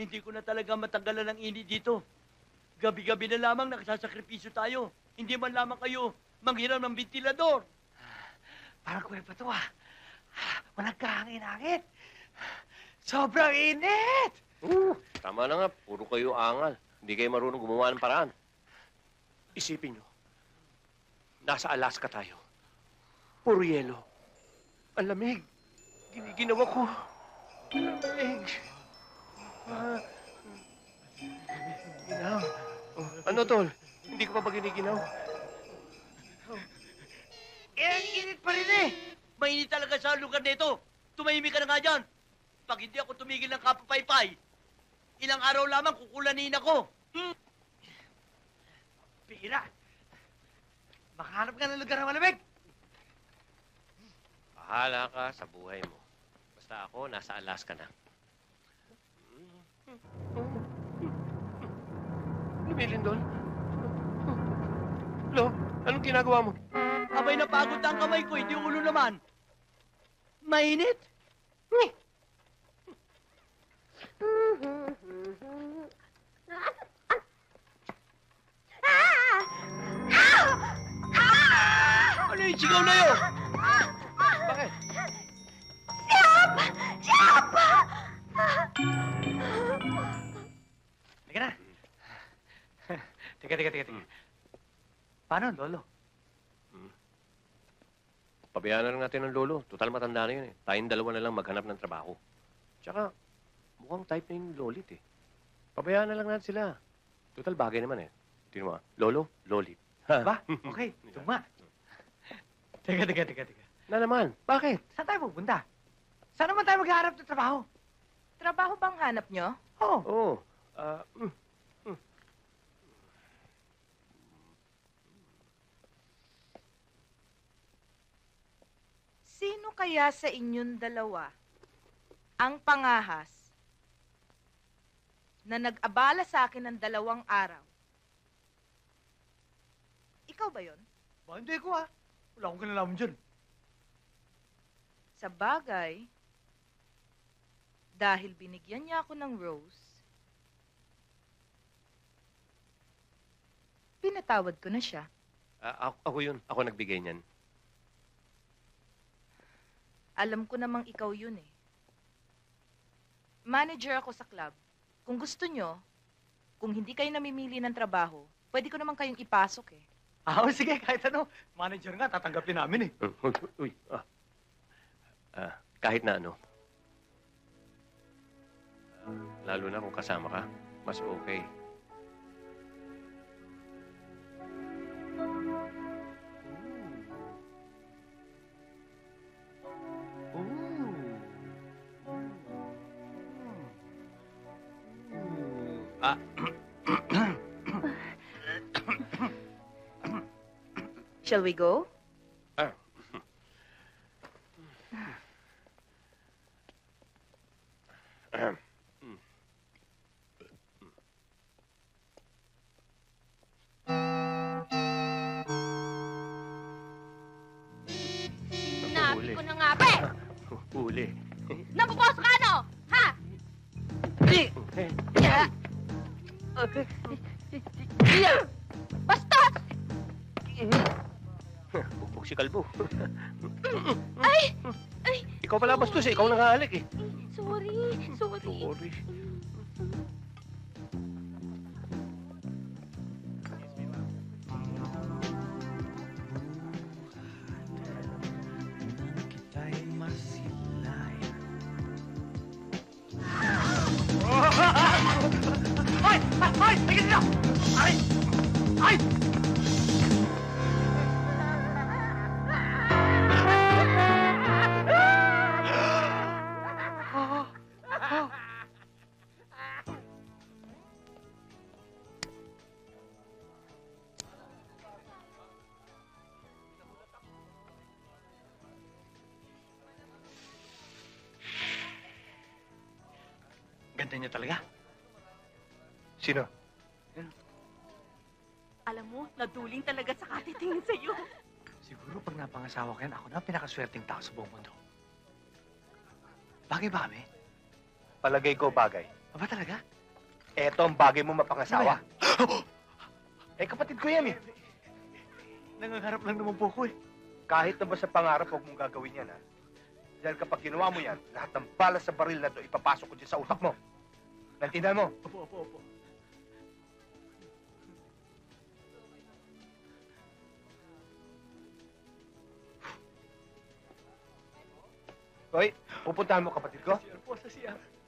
Hindi ko na talaga matanggalan ng init dito. Gabi-gabi na lamang nagsasakripisyo tayo. Hindi man lamang kayo manghiram ng ventilador. Parang kuweba to ah. Walang kahangin-hangin. Sobrang init! Tama na nga, puro kayo angal. Hindi kayo marunong gumawa ng paraan. Isipin nyo, nasa Alaska tayo. Puro yelo. Ang lamig. Ginawa ko. Ang lamig. Ginaw. Ano, Tol? Hindi ko pa ba giniginaw? Ang init pa rin eh! Mainit talaga sa lugar nito. Tumahimik ka na nga dyan. Pag hindi ako tumigil ng kapapaypay, ilang araw lamang kukulanin ako. Pira! Makahanap ka ng lugar na malamig! Bahala ka sa buhay mo. Basta ako, nasa Alaska na. Lumilin doon. Lo, anong ginagawa mo? Abay, napagod na ang kamay ko, hindi ulo naman. Mainit? Ano yung sigaw na yun? Bakit? Halika na. Teka. Paano, Lolo? Pabayaan na lang natin ang lolo. Total matanda na yun eh. Tayong dalawa na lang maghanap ng trabaho. Tsaka, mukhang type na yung lolit eh. Pabayaan na lang natin sila. Total bagay naman eh. Tingnan mo ah. Lolo, lolit. Ba? Okay, tuma. Teka. Na naman, bakit? Saan tayo pupunta? Saan naman tayo maghahanap ng trabaho? Trabaho bang hanap nyo? Oo. Oo. Sino kaya sa inyong dalawa ang pangahas na nag-abala sa akin ng 2 araw? Ikaw ba yon? Ba, hindi ko ah. Wala akong kinalaman dyan. Sa bagay, dahil binigyan niya ako ng rose, pinatawad ko na siya. Ako yun. Ako nagbigay niyan. Alam ko namang ikaw yun eh. Manager ako sa club. Kung gusto nyo, kung hindi kayo namimili ng trabaho, pwede ko naman kayong ipasok eh. Sige, kahit ano. Manager nga, tatanggapin namin eh. Uy. Kahit na ano. Lalo na kung kasama ka, mas okay. Shall we go? Sinabi ko na nga ba eh! Huli. Napupos ka ano? Ha? Bastos! Bugbog si Kalbo. Ay! Ikaw pala bastos eh. Ikaw nangahalik eh. Sorry. Sorry. Ay! Tingin nyo! Ay! Ganda niya talaga. Sino? Alam mo, naduling talaga sa katitingin sa'yo. Siguro pag napangasawa ko yan, ako na ang pinakaswerteng tao sa buong mundo. Bagay ba kami? Palagay ko bagay. Aba talaga? Eto ang bagay mo mapangasawa. Eh, kapatid ko yan eh. Nangangarap lang naman po ko eh. Kahit na ba sa pangarap, huwag mong gagawin yan, ha? Dahil kapag ginawa mo yan, lahat ng balas sa baril na to ipapasok ko dyan sa utak mo. Naintindihan mo? Opo. Hoy, pupuntahan mo kapatid ko? CR po, sa CR.